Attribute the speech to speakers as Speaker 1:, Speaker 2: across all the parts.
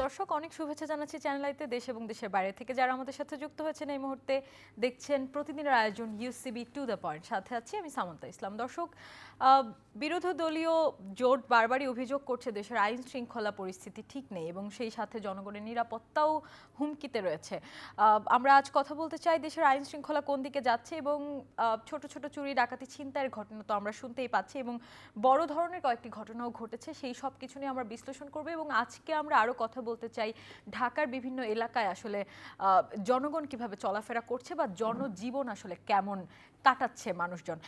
Speaker 1: দর্শক, অনেক শুভেচ্ছা জানাচ্ছি চ্যানেল আইতে দেশ এবং দেশের বাইরে থেকে যারা আমাদের সাথে যুক্ত হয়েছেন। এই মুহূর্তে দেখছেন প্রতিদিনের আয়োজন ইউসিবি টু দ্য পয়েন্ট, সাথে আছি আমি সামন্তা ইসলাম। দর্শক, বিরোধী দলীয় জোট বারবারই অভিযোগ করছে দেশের আইন শৃঙ্খলা পরিস্থিতি ঠিক নেই এবং সেই সাথে জনগণের নিরাপত্তাও হুমকিতে রয়েছে। আমরা আজ কথা বলতে চাই দেশের আইন শৃঙ্খলা কোন দিকে যাচ্ছে এবং ছোট ছোট চুরি ডাকাতি ছিনতাইয়ের ঘটনা তো আমরা শুনতেই পাচ্ছি এবং বড় ধরনের কয়েকটি ঘটনাও ঘটেছে। সেই সব কিছু নিয়ে আমরা বিশ্লেষণ করব এবং আজকে আমরা আরও কথা বলতে চাই ঢাকার বিভিন্ন এলাকায় আসলে জনগণ কিভাবে চলাফেরা করছে বা জনজীবন আসলে কেমন কাটাচ্ছে মানুষজন।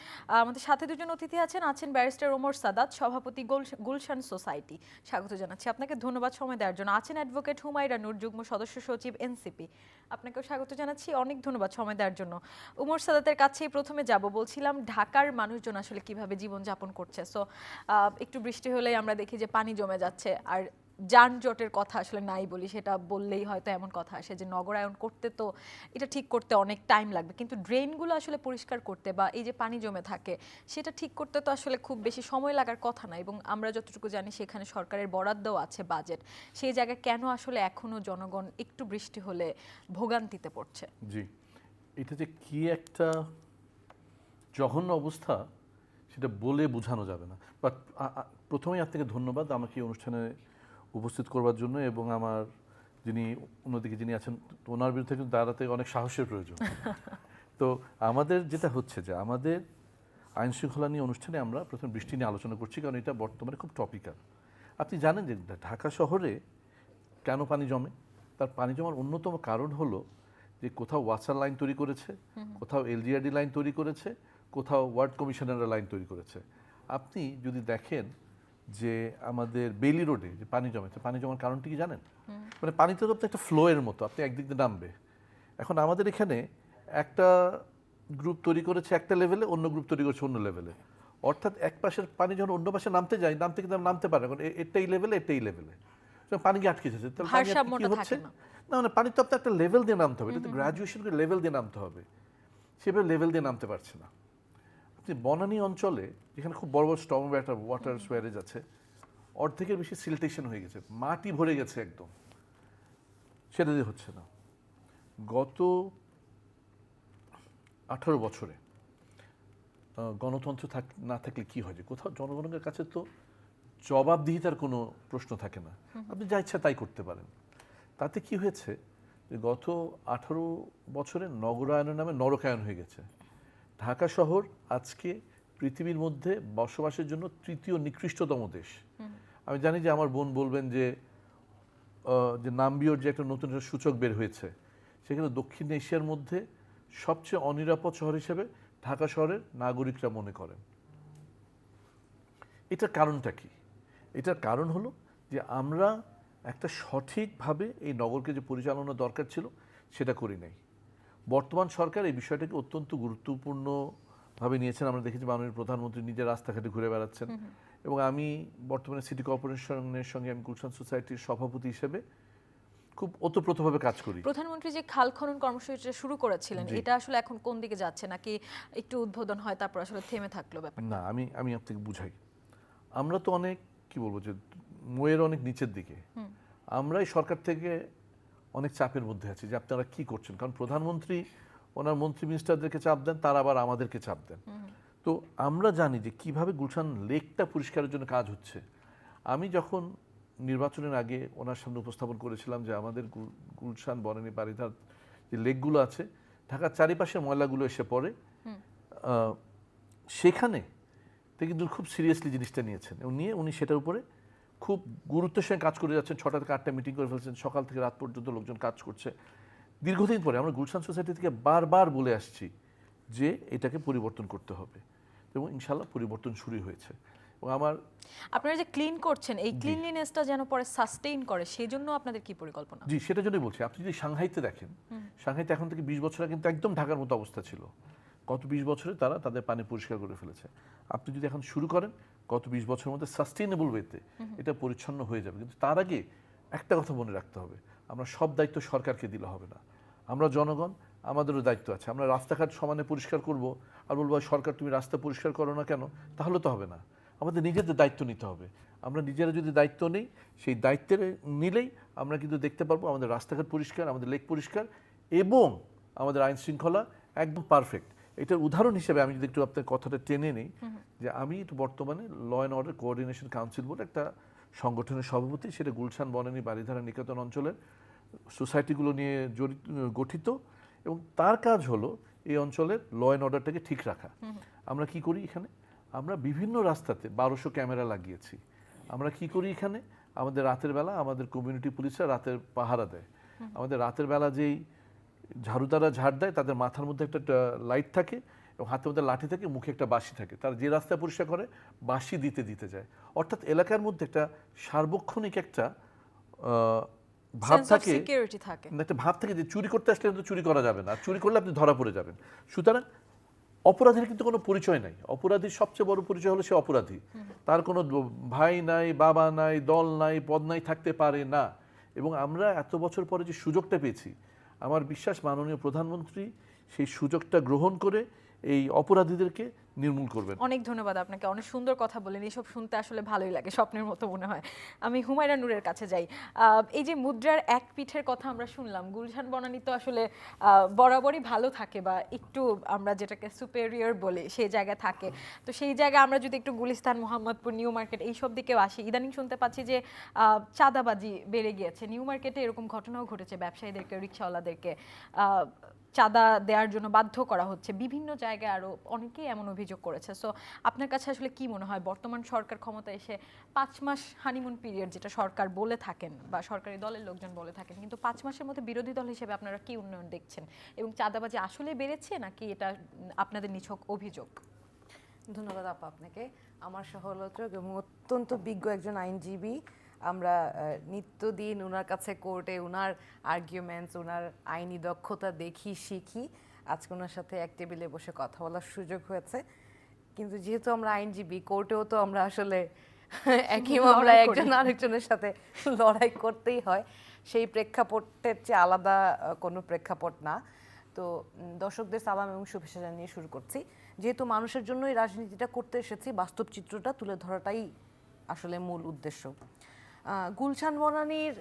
Speaker 1: আমাদের সাথে দুজন অতিথি আছেন ব্যারিস্টার ওমর সাদাত, সভাপতি গুলশান সোসাইটি। স্বাগত জানাচ্ছি আপনাকে, ধন্যবাদ সময় দেওয়ার জন্য। আছেন অ্যাডভোকেট হুমায়রা নূর, যুগ্ম সদস্য সচিব এনসিপি। আপনাকেও স্বাগত জানাচ্ছি, অনেক ধন্যবাদ সময় দেওয়ার জন্য। ওমর সাদাতের কাছেই প্রথমে যাব, বলছিলাম ঢাকার মানুষজন আসলে কিভাবে জীবনযাপন করছে। সো একটু বৃষ্টি হলেই আমরা দেখি যে পানি জমে যাচ্ছে, আর যানজটের কথা আসলে নাই বলি, সেটা বললেই হয়তো এমন কথা আসে যে নগরায়ন করতে তো এটা ঠিক করতে অনেক টাইম লাগবে, কিন্তু ড্রেনগুলো আসলে পরিষ্কার করতে বা এই যে পানি জমে থাকে সেটা ঠিক করতে তো আসলে খুব বেশি সময় লাগার কথা না। এবং আমরা যতটুকু জানি সেখানে সরকারের বরাদ্দও আছে বাজেট, সেই জায়গায় কেন আসলে এখনো জনগণ একটু বৃষ্টি হলে ভোগান্তিতে পড়ছে?
Speaker 2: জি, এটা যে কি একটা জঘন্য অবস্থা সেটা বলে বোঝানো যাবে না। বাট প্রথমেই আপনাকে ধন্যবাদ আমাকে এই অনুষ্ঠানে উপস্থিত করবার জন্য, এবং আমার যিনি অন্যদিকে যিনি আছেন ওনার বিরুদ্ধে কিন্তু দাঁড়াতে অনেক সাহসের প্রয়োজন। তো আমাদের যেটা হচ্ছে যে আমাদের আইন শৃঙ্খলা নিয়ে অনুষ্ঠানে আমরা প্রথমে বৃষ্টি নিয়ে আলোচনা করছি, কারণ এটা বর্তমানে খুব টপিক্যাল। আপনি জানেন যে ঢাকা শহরে কেন পানি জমে? তার পানি জমার অন্যতম কারণ হলো যে কোথাও ওয়াসার লাইন তৈরি করেছে, কোথাও এলজিআরডি লাইন তৈরি করেছে, কোথাও ওয়ার্ড কমিশনাররা লাইন তৈরি করেছে। আপনি যদি দেখেন যে আমাদের বেইলি রোডে যে পানি জমেছে, পানি জমার কারণটি কি জানেন? মানে পানিতে তো একটা ফ্লো এর মতো, আপনি একদিক দিয়ে নামবে। এখন আমাদের এখানে একটা গ্রুপ তৈরি করেছে একটা লেভেলে, অন্য গ্রুপ তৈরি করেছে অন্য লেভেলে। অর্থাৎ এক পাশের পানি যখন অন্য পাশে নামতে যায়, নামতে কিন্তু নামতে পারে, এখন এটাই লেভেলে এটাই লেভেলে, পানি গিয়ে আটকে যাচ্ছে। তাহলে পানি কি হচ্ছে না, মানে পানি তো আপনার একটা লেভেল দিয়ে নামতে হবে, এটা তো গ্রাজুয়েশন করে লেভেল দিয়ে নামতে হবে, সেভাবে লেভেল দিয়ে নামতে পারছে না। আপনি বনানী অঞ্চলে যেখানে খুব বড় বড় স্টর্ম ওয়াটার সোয়ারেজ আছে, অর্ধেকের বেশি সিলটেশন হয়ে গেছে, মাটি ভরে গেছে একদম, সেটা দিয়ে হচ্ছে না। গত 18 বছরে গণতন্ত্র না থাকলে কি হয়, যে কোথাও জনগণের কাছে তো জবাবদিহিতার কোনো প্রশ্ন থাকে না, আপনি যা ইচ্ছা তাই করতে পারেন। তাতে কি হয়েছে যে গত 18 বছরে নগরায়নের নামে নরকায়ন হয়ে গেছে। ঢাকা শহর আজকে পৃথিবীর মধ্যে বসবাসের জন্য তৃতীয় নিকৃষ্টতম দেশ। আমি জানি যে আমার বোন বলবেন যে নাম্বিওর যে একটা নতুন সূচক বের হয়েছে, সেখানে দক্ষিণ এশিয়ার মধ্যে সবচেয়ে অনিরাপদ শহর হিসেবে ঢাকা শহরের নাগরিকরা মনে করেন। এটার কারণটা কি? এটার কারণ হলো যে আমরা একটা সঠিকভাবে এই নগরকে যে পরিচালনা দরকার ছিল সেটা করি নাই। বর্তমান সরকার এই বিষয়টাকে অত্যন্ত গুরুত্বপূর্ণভাবে নিয়েছেন। আমরা দেখেছি মাননীয় প্রধানমন্ত্রী নিজের রাস্তাঘাটে ঘুরে বেড়াচ্ছেন, এবং আমি বর্তমানে সিটি কর্পোরেশনের সঙ্গে আমি গুলশান সোসাইটির সভাপতি হিসেবে খুব ওতপ্রোতভাবে কাজ করি।
Speaker 1: প্রধানমন্ত্রী যে খাল খনন কর্মসূচিটা শুরু করেছিলেন, এটা আসলে এখন কোন দিকে যাচ্ছে, নাকি একটু উদ্বোধন হয় তারপর আসলে থেমে থাকলো ব্যাপারটা?
Speaker 2: না, আমি আপনাকে বুঝাই। আমরা তো অনেক কি বলবো যে মোয়ের অনেক নিচের দিকে, আমরাই সরকার থেকে অনেক চাপের মধ্যে আছি যে আপনারা কি করছেন, কারণ প্রধানমন্ত্রী ওনার মন্ত্রী মিনিস্টারদেরকে চাপ দেন, তারা আবার আমাদেরকে চাপ দেন। তো আমরা জানি যে কিভাবে গুলশান লেকটা পরিষ্কারের জন্য কাজ হচ্ছে। আমি যখন নির্বাচনের আগে ওনার সামনে উপস্থাপন করেছিলাম যে আমাদের গুলশান, বনানী, বারিধার যে লেকগুলো আছে, ঢাকার চারিপাশে ময়লাগুলো এসে পড়ে, সেখানে কিন্তু খুব সিরিয়াসলি জিনিসটা নিয়েছেন এবং নিয়ে উনি সেটার উপরে খুব গুরুত্বের সঙ্গে কাজ করে যাচ্ছেন। 6টা থেকে 8টা মিটিং করে ফেলছেন, সকাল থেকে রাত পর্যন্ত লোকজন কাজ করছে। দীর্ঘদিন পরে আমরা গুলশান সোসাইটি থেকে বারবার বলে আসছি যে এটাকে পরিবর্তন করতে হবে, এবং ইনশাল্লাহ পরিবর্তন শুরু হয়েছে। এবং
Speaker 1: আপনারা যে ক্লিন করছেন, এই ক্লিনলিনেসটা যেন পরে সাস্টেইন করে, সেই জন্য আপনাদের কি পরিকল্পনা?
Speaker 2: জি, সেটা জন্যই বলছি। আপনি যদি সাংহাইতে দেখেন, সাংহাইতে এখন থেকে 20 বছর আগে কিন্তু একদম ঢাকার মতো অবস্থা ছিল। গত 20 বছরে তারা তাদের পানি পরিষ্কার করে ফেলেছে। আপনি যদি এখন শুরু করেন, গত 20 বছরের মধ্যে সাস্টেইনেবল ওয়েতে এটা পরিচ্ছন্ন হয়ে যাবে। কিন্তু তার আগে একটা কথা মনে রাখতে হবে, আমরা সব দায়িত্ব সরকারকে দিলে হবে না। আমরা জনগণ, আমাদেরও দায়িত্ব আছে। আমরা রাস্তাঘাট সমানে পরিষ্কার করব আর বলবো সরকার তুমি রাস্তা পরিষ্কার করো না কেন, তাহলে তো হবে না। আমাদের নিজেদের দায়িত্ব নিতে হবে। আমরা নিজেরা যদি দায়িত্ব নেই, সেই দায়িত্বের নিলেই আমরা কিন্তু দেখতে পারবো আমাদের রাস্তাঘাট পরিষ্কার, আমাদের লেক পরিষ্কার এবং আমাদের আইন শৃঙ্খলা একদম পারফেক্ট। এটার উদাহরণ হিসেবে আমি যদি একটু আপনার কথাটা টেনে নিই, যে আমি একটু বর্তমানে law and order coordination council বলে একটা সংগঠনের সভাপতি, সেটা গুলশান, বনানী, বারিধারা, নিকেতন অঞ্চলের সোসাইটিগুলো নিয়ে গঠিত, এবং তার কাজ হলো এই অঞ্চলের ল অ্যান্ড অর্ডারটাকে ঠিক রাখা। আমরা কি করি এখানে? আমরা বিভিন্ন রাস্তাতে 1200 ক্যামেরা লাগিয়েছি। আমরা কি করি এখানে? আমাদের রাতের বেলা আমাদের কমিউনিটি পুলিশরা রাতের পাহারা দেয়। আমাদের রাতের বেলা যেই ঝাড়ুদারা ঝাড় দেয়, তাদের মাথার মধ্যে একটা লাইট থাকে এবং হাতের মধ্যে লাঠি থাকে, মুখে একটা বাঁশি থাকে। তারা যে রাস্তা পরিষ্কার করে বাঁশি দিতে দিতে যায়। অর্থাৎ এলাকার মধ্যে একটা সার্বক্ষণিক একটা ভাব থাকে, একটা ভাব থাকে যে চুরি করতে আসলে কিন্তু চুরি করা যাবে না, চুরি করলে আপনি ধরা পড়ে যাবেন। সুতরাং অপরাধীর কিন্তু কোনো পরিচয় নাই। অপরাধীর সবচেয়ে বড় পরিচয় হলো সে অপরাধী। তার কোনো ভাই নাই, বাবা নাই, দল নাই, পদ নাই, থাকতে পারে না। এবং আমরা এত বছর পরে যে সুযোগটা পেয়েছি, আমার বিশ্বাস মাননীয় প্রধানমন্ত্রী সেই সুযোগটা গ্রহণ করে এই অপরাধীদেরকে নির্মূল করবেন।
Speaker 1: অনেক ধন্যবাদ আপনাকে, অনেক সুন্দর কথা বলেন। এইসব শুনতে আসলে ভালোই লাগে, স্বপ্নের মতো মনে হয়। আমি হুমায়রা নূরের কাছে যাই। এই যে মুদ্রার এক পিঠের কথা আমরা শুনলাম, গুলশান বনানী তো আসলে বরাবরই ভালো থাকে, বা একটু আমরা যেটাকে সুপেরিয়র বলি সেই জায়গায় থাকে। তো সেই জায়গায় আমরা যদি একটু গুলিস্তান, মোহাম্মদপুর, নিউ মার্কেট এইসব দিকেও আসি, ইদানিং শুনতে পাচ্ছি যে চাঁদাবাজি বেড়ে গিয়েছে। নিউ মার্কেটে এরকম ঘটনাও ঘটেছে, ব্যবসায়ীদেরকে, রিক্সাওয়ালাদেরকে চাঁদা দেওয়ার জন্য বাধ্য করা হচ্ছে। বিভিন্ন জায়গায় আরও অনেকেই এমন অভিযোগ করেছে। সো আপনার কাছে আসলে কি মনে হয়, বর্তমান সরকার ক্ষমতা এসে 5 মাস হানিমুন পিরিয়ড যেটা সরকার বলে থাকেন বা সরকারি দলের লোকজন বলে থাকেন, কিন্তু 5 মাসের মধ্যে বিরোধী দল হিসেবে আপনারা কি উন্নয়ন দেখছেন, এবং চাঁদাবাজি আসলে বেড়েছে নাকি এটা আপনাদের নিছক অভিযোগ?
Speaker 3: ধন্যবাদ আপা আপনাকে। আমার সহলোচক এবং অত্যন্ত বিজ্ঞ একজন আইনজীবী। আমরা নিত্যদিন ওনার কাছে কোর্টে ওনার আর্গুমেন্টস, ওনার আইনি দক্ষতা দেখি, শিখি। আজকে ওনার সাথে এক টেবিলে বসে কথা বলার সুযোগ হয়েছে। কিন্তু যেহেতু আমরা আইনজীবী, কোর্টেও তো আমরা আসলে একই মামলায় একজন আরেকজনের সাথে লড়াই করতেই হয়। সেই প্রেক্ষাপটের চেয়ে আলাদা কোনো প্রেক্ষাপট না। তো দর্শকদের সালাম এবং শুভেচ্ছা জানিয়ে শুরু করছি। যেহেতু মানুষের জন্যই রাজনীতিটা করতে এসেছি, বাস্তব চিত্রটা তুলে ধরাটাই আসলে মূল উদ্দেশ্য। গুলশান বনানীর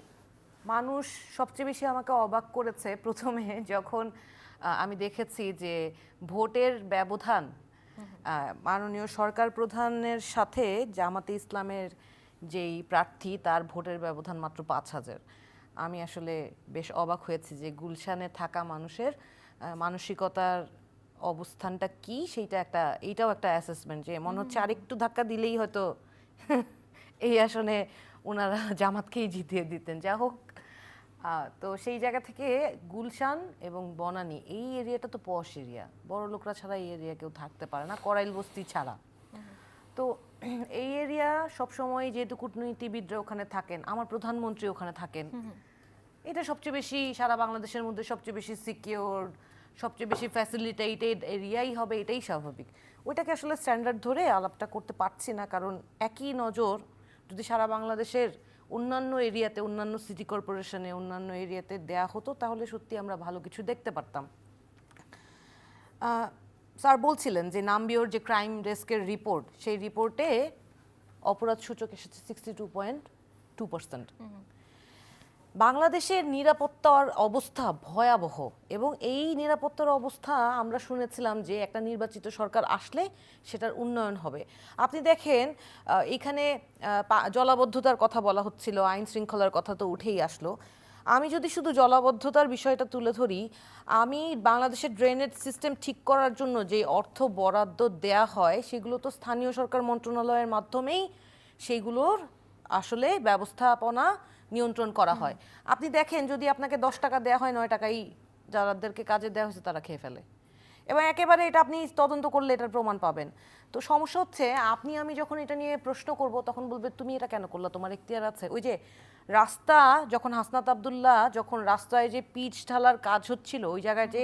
Speaker 3: মানুষ সবচেয়ে বেশি আমাকে অবাক করেছে প্রথমে যখন আমি দেখেছি যে ভোটের ব্যবধান মাননীয় সরকার প্রধানের সাথে জামাতে ইসলামের যেই প্রার্থী তার ভোটের ব্যবধান মাত্র 5,000। আমি আসলে বেশ অবাক হয়েছি যে গুলশানে থাকা মানুষের মানসিকতার অবস্থানটা কি, এইটাও একটা অ্যাসেসমেন্ট, যে মনে হচ্ছে আরেকটু ধাক্কা দিলেই হয়তো এই আসনে ওনারা জামাতকেই জিতিয়ে দিতেন। যা হোক, তো সেই জায়গা থেকে গুলশান এবং বনানী এই এরিয়াটা তো পশ এরিয়া, বড় লোকরা ছাড়া এই এরিয়া কেউ থাকতে পারে না, করাইল বস্তি ছাড়া। তো এই এরিয়া সবসময় যেহেতু কূটনীতিবিদরা ওখানে থাকেন, আমার প্রধানমন্ত্রী ওখানে থাকেন, এটা সবচেয়ে বেশি সারা বাংলাদেশের মধ্যে সবচেয়ে বেশি সিকিউর, সবচেয়ে বেশি ফ্যাসিলিটেটেড এরিয়াই হবে, এটাই স্বাভাবিক। ওইটাকে আসলে স্ট্যান্ডার্ড ধরে আলাপটা করতে পারছি না, কারণ একই নজর যদি সারা বাংলাদেশের অন্যান্য এরিয়াতে, অন্যান্য সিটি কর্পোরেশনে, অন্যান্য এরিয়াতে দেয়া হতো, তাহলে সত্যি আমরা ভালো কিছু দেখতে পারতাম। স্যার বলছিলেন যে নামবিওর যে ক্রাইম ডেস্কের রিপোর্ট, সেই রিপোর্টে অপরাধ সূচক এসেছে 62.2%। বাংলাদেশের নিরাপত্তার অবস্থা ভয়াবহ, এবং এই নিরাপত্তার অবস্থা আমরা শুনেছিলাম যে একটা নির্বাচিত সরকার আসলে সেটার উন্নয়ন হবে। আপনি দেখেন এখানে জলাবদ্ধতার কথা বলা হচ্ছিল, আইন শৃঙ্খলার কথা তো উঠেই আসলো। আমি যদি শুধু জলাবদ্ধতার বিষয়টা তুলে ধরি, আমি বাংলাদেশের ড্রেনেজ সিস্টেম ঠিক করার জন্য যে অর্থ বরাদ্দ দেয়া হয়, সেগুলো তো স্থানীয় সরকার মন্ত্রণালয়ের মাধ্যমেই সেইগুলোর আসলে ব্যবস্থাপনা নিয়ন্ত্রণ করা হয়। আপনি দেখেন যদি আপনাকে 10 টাকা দেওয়া হয়, 9 টাকাই যাদেরকে কাজে দেওয়া হয়েছে তারা খেয়ে ফেলে, এবং একেবারে এটা আপনি তদন্ত করলে এটার প্রমাণ পাবেন। তো সমস্যা হচ্ছে আমি যখন এটা নিয়ে প্রশ্ন করব, তখন বলবে তুমি এটা কেন করলা, তোমার এখতিয়ার আছে। ওই যে রাস্তা যখন হাসনাত আবদুল্লাহ যখন রাস্তায় যে পিচ ঢালার কাজ হচ্ছিল, ওই জায়গায় যে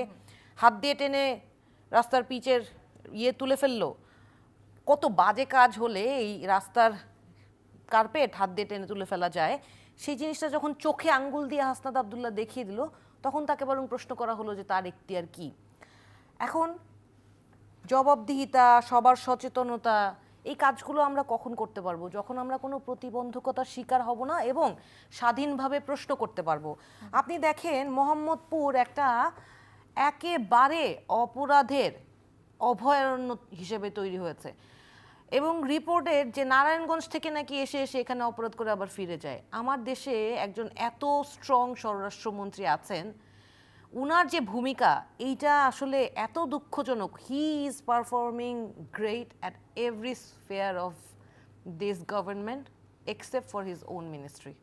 Speaker 3: হাত দিয়ে টেনে রাস্তার পিচের তুলে ফেললো, কত বাজে কাজ হলে এই রাস্তার কার্পেট হাত দিয়ে টেনে তুলে ফেলা যায়, সেই জিনিসটা যখন চোখে আঙ্গুল দিয়ে হাসনাত আবদুল্লাহ দেখিয়ে দিল, তখন তাকে বরং প্রশ্ন করা হলো যে তার এখতিয়ার কি। এখন জবাবদিহিতা, সবার সচেতনতা, এই কাজগুলো আমরা কখন করতে পারবো? যখন আমরা কোনো প্রতিবন্ধকতার শিকার হব না এবং স্বাধীনভাবে প্রশ্ন করতে পারবো। আপনি দেখেন মোহাম্মদপুর একটা একেবারে অপরাধের অভয়ারণ্য হিসেবে তৈরি হয়েছে এবং রিপোর্টের যে নারায়ণগঞ্জ থেকে নাকি এসে এসে এখানে অপরাধ করে আবার ফিরে যায়। আমার দেশে একজন এত স্ট্রং স্বরাষ্ট্রমন্ত্রী আছেন, উনার যে ভূমিকা এইটা আসলে এত দুঃখজনক। He is performing great at every sphere of this government except for his own ministry.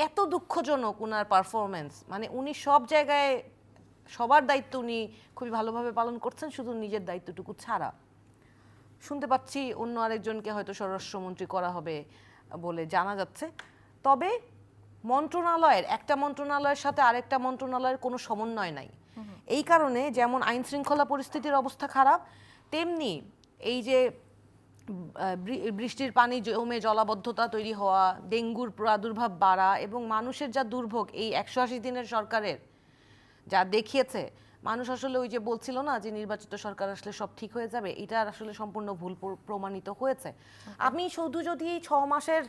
Speaker 3: এত দুঃখজনক উনার পারফরমেন্স, মানে উনি সব জায়গায় সবার দায়িত্ব উনি খুবই ভালোভাবে পালন করছেন, শুধু নিজের দায়িত্বটুকু ছাড়া। শুনতে পাচ্ছি অন্য আরেকজনকে হয়তো স্বরাষ্ট্রমন্ত্রী করা হবে বলে জানা যাচ্ছে। তবে মন্ত্রণালয়ের একটা মন্ত্রণালয়ের সাথে আরেকটা মন্ত্রণালয়ের কোনো সমন্বয় নাই। এই কারণে যেমন আইন শৃঙ্খলা পরিস্থিতির অবস্থা খারাপ, তেমনি এই যে বৃষ্টির পানি জমে জলাবদ্ধতা তৈরি হওয়া, ডেঙ্গুর প্রাদুর্ভাব বাড়া এবং মানুষের যা দুর্ভোগ এই 180 দিনের সরকারের যা দেখিয়েছে, মানুষ আসলে ওই যে বলছিল না যে নির্বাচিত সরকার আসলে সব ঠিক হয়ে যাবে, এটা আসলে সম্পূর্ণ ভুল প্রমাণিত হয়েছে। আমি শুধু যদি এই 6 মাসের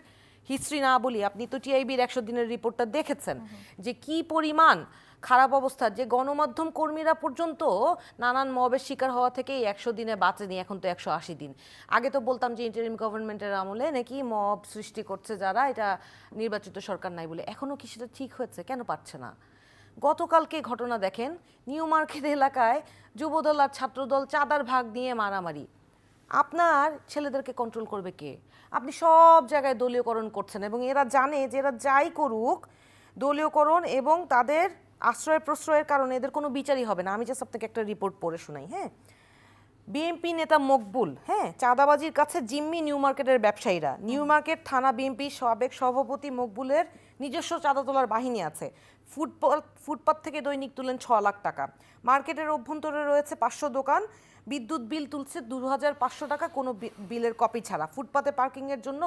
Speaker 3: হিস্ট্রি না বলি, আপনি তো টিআইবির 100 দিনের রিপোর্টটা দেখেছেন যে কি পরিমাণ খারাপ অবস্থা, যে গণমাধ্যম কর্মীরা পর্যন্ত নানান মবের শিকার হওয়া থেকে এই 100 দিনে বাঁচেনি, এখন তো 180 দিন। আগে তো বলতাম যে ইন্টারিম গভর্নমেন্টের আমলে নাকি মব সৃষ্টি করছে যারা, এটা নির্বাচিত সরকার নাই বলে। এখনো কি সেটা ঠিক হয়েছে? কেন পারছে না? গতকালকে ঘটনা দেখেন, নিউ মার্কেট এলাকায় যুবদল আর ছাত্রদল চাঁদার ভাগ নিয়ে মারামারি। আপনার ছেলেদেরকে কন্ট্রোল করবে কে? আপনি সব জায়গায় দলীয়করণ করছেন এবং এরা জানে যে এরা যাই করুক দলীয়করণ এবং তাদের আশ্রয় প্রশ্রয়ের কারণে এদের কোনো বিচারই হবে না। আমি জাস্ট আপনাকে একটা রিপোর্ট পড়ে শোনাই। হ্যাঁ, বিএনপি নেতা মকবুল, হ্যাঁ, চাঁদাবাজির কাছে জিম্মি নিউ মার্কেটের ব্যবসায়ীরা। নিউ মার্কেট থানা বিএনপির সাবেক সভাপতি মকবুলের নিজস্ব চাঁদা তোলার বাহিনী আছে। ফুটপাত থেকে দৈনিক তুলেন 6 লাখ টাকা। মার্কেটের অভ্যন্তরে রয়েছে 500 দোকান। বিদ্যুৎ বিল তুলছে 2500 টাকা কোনো বিলের কপি ছাড়া। ফুটপাতে পার্কিংয়ের জন্য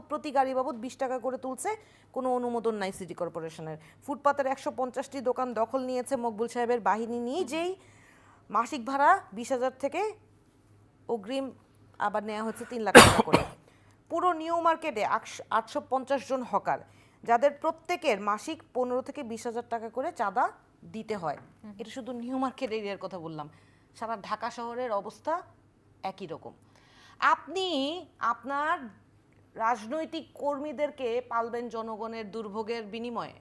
Speaker 3: প্রতি গাড়ি বাবদ 20 টাকা করে তুলছে, কোনো অনুমোদন নাই সিটি কর্পোরেশনের। ফুটপাতের 150টি দোকান দখল নিয়েছে মকবুল সাহেবের বাহিনী নিজেই। মাসিক ভাড়া 20,000 থেকে অগ্রিম আবার নেওয়া হচ্ছে 3 লাখ টাকা করে। পুরো নিউ মার্কেটে 850 জন হকার, যাদের প্রত্যেকের মাসিক 15 থেকে 20,000 টাকা করে চাঁদা দিতে হয়। এটা শুধু নিউ মার্কেট এরিয়ার কথা বললাম, সারা ঢাকা শহরের অবস্থা একই রকম। আপনি আপনার রাজনৈতিক কর্মীদেরকে পালবেন জনগণের দুর্ভোগের বিনিময়ে।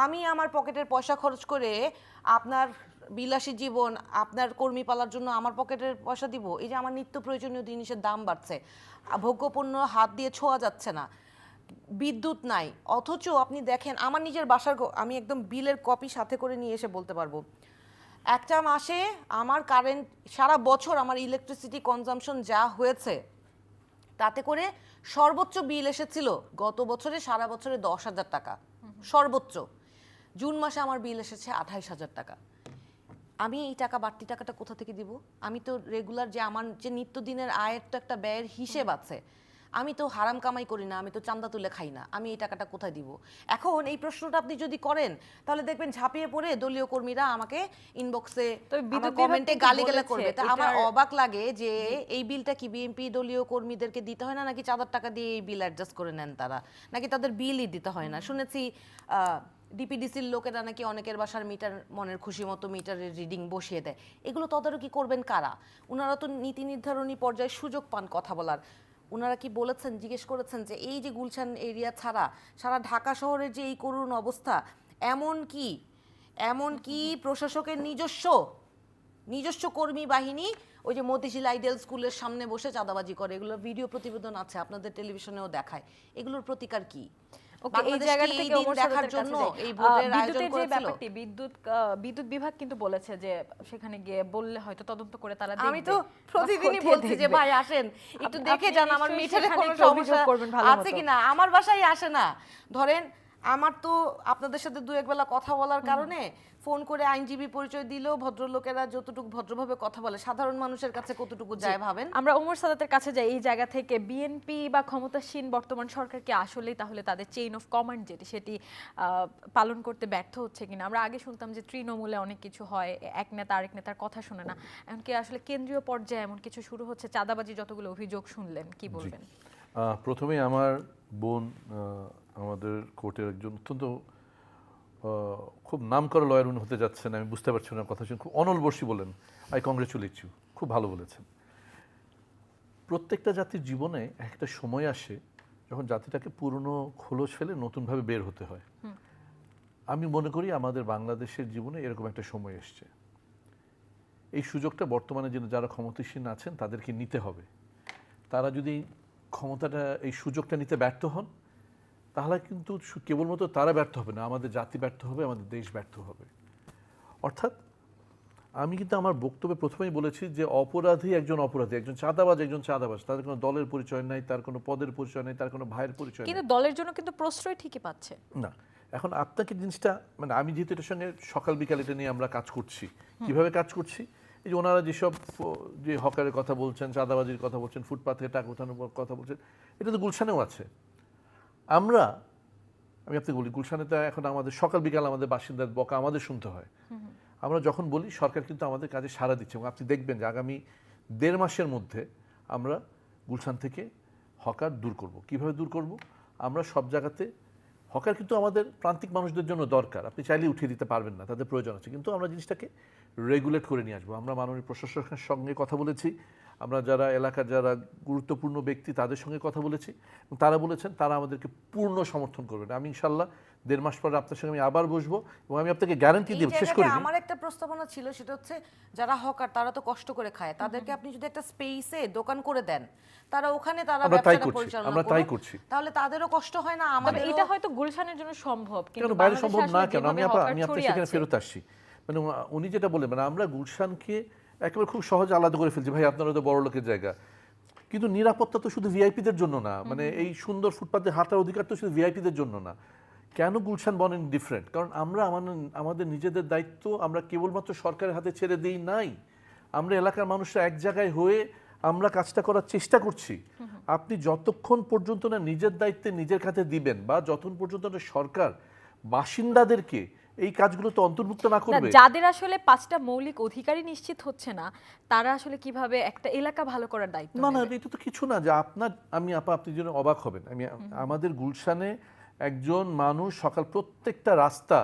Speaker 3: আমি আমার পকেটের পয়সা খরচ করে আপনার বিলাসী জীবন, আপনার কর্মী পালার জন্য আমার পকেটের পয়সা দিব? এই যে আমার নিত্য প্রয়োজনীয় জিনিসের দাম বাড়ছে, ভোগ্যপণ্য হাত দিয়ে ছোঁয়া যাচ্ছে না, বিদ্যুৎ নাই, অথচ আপনি দেখেন আমার নিজের বাসার, আমি একদম বিলের কপি সাথে করে নিয়ে এসে বলতে পারবো, একটা মাসে আমার কারেন্ট, সারা বছর আমার ইলেকট্রিসিটি কনজাম্পশন যা হয়েছে তাতে করে সর্বোচ্চ বিল এসেছিল গত বছরে, সারা বছরে 10,000 টাকা সর্বোচ্চ। জুন মাসে আমার বিল এসেছে 28,000 টাকা। আমি এই টাকা, বাড়তি টাকাটা কোথা থেকে দিব? আমি তো রেগুলার যে আমার যে নিত্যদিনের আয়ের তো একটা ব্যয়ের হিসেব আছে, আমি তো হারাম কামাই করি না, আমি তো চাঁদা তুলে খাই না, আমি এই টাকাটা কোথায় দিব? এখন এই প্রশ্নটা আপনি যদি করেন তাহলে দেখবেন ঝাঁপিয়ে পড়ে দলীয় কর্মীরা আমাকে ইনবক্সে কমেন্টে গালিগালাজ করবে। তা আমার অবাক লাগে যে এই বিলটা কি বিএনপি দলীয় কর্মীদেরকে দিতে হয় না, নাকি চাঁদার টাকা দিয়ে এই বিল অ্যাডজাস্ট করে নেন তারা, নাকি তাদের বিলই দিতে হয় না? শুনেছি ডিপিডিসির লোকেরা নাকি অনেকের বাসার মিটার মনের খুশি মতো মিটারের রিডিং বসিয়ে দেয়। এগুলো তদারকি করবেন কারা? ওনারা তো নীতি নির্ধারণী পর্যায়ে সুযোগ পান কথা বলার। ওনারা কি বলেছেন, জিজ্ঞেস করেছেন যে এই যে গুলশান এরিয়া ছাড়া সারা ঢাকা শহরের যে এই করুণ অবস্থা, এমন কি প্রশাসকের নিজস্ব কর্মী বাহিনী ওই যে মতিঝিল আইডিয়াল স্কুলের সামনে বসে চাঁদাবাজি করে? এগুলোর ভিডিও প্রতিবেদন আছে, আপনাদের টেলিভিশনেও দেখায়। এগুলোর প্রতিকার কি?
Speaker 1: বিদ্যুৎ বিভাগ কিন্তু বলেছে যে সেখানে গিয়ে বললে হয়তো তদন্ত করে তারা দেখবে।
Speaker 3: আমি তো প্রতিদিনই বলছি যে ভাই আসেন একটু দেখে যান আমার মিটারে কোনো সমস্যা আছে কিনা। আমার বাসায় আসে না, ধরেন আমার তো আপনাদের সাথে দু একবেলা কথা বলার কারণে ফোন করে আইনজীবী পরিচয় দিলেও ভদ্রলোকেরা যতটুকু ভদ্রভাবে কথা বলে সাধারণ মানুষের কাছে কতটুকু যায় ভাবেন।
Speaker 1: আমরা ওমর সাদাতের কাছে যাই এই জায়গা থেকে, বিএনপি বা ক্ষমতাসীন বর্তমান সরকারকে আসলেই তাহলে তাদের চেইন অফ কমান্ড সেটি পালন করতে ব্যর্থ হচ্ছে কিনা? আমরা আগে শুনতাম যে তৃণমূলে অনেক কিছু হয়, এক নেতা আরেক নেতার কথা শোনে না, এমনকি আসলে কেন্দ্রীয় পর্যায়ে এমন কিছু শুরু হচ্ছে, চাঁদাবাজি যতগুলো অভিযোগ শুনলেন, কি বলবেন?
Speaker 2: প্রথমেই আমার বোন আমাদের কোর্টের একজন অত্যন্ত খুব নামকরা লয়ার উনি হতে যাচ্ছেন, আমি বুঝতে পারছি না কথা শুনে, খুব অনল বর্ষী বলেন, আই কংগ্রেচুলেট ইউ, খুব ভালো বলেছেন। প্রত্যেকটা জাতির জীবনে একটা সময় আসে যখন জাতিটাকে পুরনো খোলস ফেলে নতুনভাবে বের হতে হয়। আমি মনে করি আমাদের বাংলাদেশের জীবনে এরকম একটা সময় এসছে। এই সুযোগটা বর্তমানে যারা ক্ষমতাসীন আছেন তাদেরকে নিতে হবে। তারা যদি ক্ষমতাটা, এই সুযোগটা নিতে ব্যর্থ হন, তাহলে কিন্তু কেবলমাত্র তারা ব্যর্থ হবে না, আমাদের জাতি ব্যর্থ হবে, আমাদের দেশ ব্যর্থ হবে। অর্থাৎ আমি কিন্তু আমার বক্তব্যে প্রথমেই বলেছি যে অপরাধী, একজন চাঁদাবাজ, তাদের কোনো দলের পরিচয় নাই, তার কোনো পদের পরিচয় নাই, তার কোনো ভাইয়ের পরিচয়
Speaker 1: কিন্তু
Speaker 2: নেই।
Speaker 1: দলের জন্য কিন্তু প্রশ্রয় ঠিকই পাচ্ছে
Speaker 2: না, এখন আপনাকে জিনিসটা, মানে আমি যেহেতু এটার সঙ্গে সকাল বিকাল এটা নিয়ে আমরা কাজ করছি, কিভাবে কাজ করছি, এই যে ওনারা যেসব যে হকারের কথা বলছেন, চাঁদাবাজির কথা বলছেন, ফুটপাথ থেকে টাকা উঠানোর কথা বলছেন, এটা তো গুলশানেও আছে। আমি আপনাকে বলি, গুলশানে তো এখন আমাদের সকাল বিকাল আমাদের বাসিন্দার বকা আমাদের শুনতে হয়। আমরা যখন বলি, সরকার কিন্তু আমাদের কাজে সাড়া দিচ্ছে, এবং আপনি দেখবেন যে আগামী 1.5 মাসের মধ্যে আমরা গুলশান থেকে হকার দূর করব। কিভাবে দূর করব? আমরা সব জায়গাতে, হকার কিন্তু আমাদের প্রান্তিক মানুষদের জন্য দরকার, আপনি চাইলে উঠিয়ে দিতে পারবেন না, তাদের প্রয়োজন আছে, কিন্তু আমরা জিনিসটাকে রেগুলেট করে নিয়ে আসবো। আমরা মাননীয় প্রশাসকের সঙ্গে কথা বলেছি, আমরা যারা এলাকার যারা গুরুত্বপূর্ণ ব্যক্তি তাদের সঙ্গে কথা বলেছি, এবং তারা বলেছেন তারা আমাদেরকে পূর্ণ সমর্থন করবেন। আমি ইনশাল্লাহ 1.5 মাস পরে আপনার সঙ্গে আমি আবার বসবো, এবং আমি আপনাকে গ্যারান্টি দেব। শেষ করে
Speaker 3: আমার একটা প্রস্তাবনা ছিল, সেটা হচ্ছে যারা হকার তারা তো কষ্ট করে খায়, তাদেরকে আপনি যদি একটা স্পেসে দোকান করে দেন, তারা ওখানে তারা ব্যবসাটা পরিচালনা করবে, তাহলে তাদেরও কষ্ট হয় না,
Speaker 1: তবে এটা হয়তো গুলশানের জন্য সম্ভব, কিন্তু
Speaker 2: বাইরে সম্ভব না কেন? আমি
Speaker 1: বাংলাদেশে
Speaker 2: আপনার সেখানে ফেরত আসছি। মানে উনি যেটা বলে, মানে আমরা গুলশানকে একেবারে খুব সহজে আলাদা করে ফেলছি, ভাই আপনারা তো বড় লোকের জায়গা, কিন্তু নিরাপত্তা তো শুধু ভিআইপিদের জন্য না, মানে এই সুন্দর ফুটপাতে হাঁটার অধিকার তো শুধু ভিআইপিদের জন্য না। কেন গুলশান বনেন ডিফারেন্ট? কারণ আমরা আমাদের নিজেদের দায়িত্ব আমরা কেবলমাত্র সরকারের হাতে ছেড়ে দিই নাই, আমরা এলাকার মানুষরা এক জায়গায় হয়ে আমরা কাজটা করার চেষ্টা করছি। আপনি যতক্ষণ পর্যন্ত না নিজের দায়িত্বে নিজের কাছে দিবেন, বা যতক্ষণ পর্যন্ত না সরকার বাসিন্দাদেরকে এই কাজগুলো তো অন্তর্ভুক্ত না করবে,
Speaker 1: যাদের আসলে 5টা মৌলিক অধিকারই নিশ্চিত হচ্ছে না, তারা আসলে কিভাবে একটা এলাকা ভালো করার দায়িত্ব
Speaker 2: না
Speaker 1: নেবে?
Speaker 2: এটা তো কিছু না যে আপনি যেন অবাক হবেন। আমাদের গুলশানে একজন মানুষ প্রত্যেকটা রাস্তা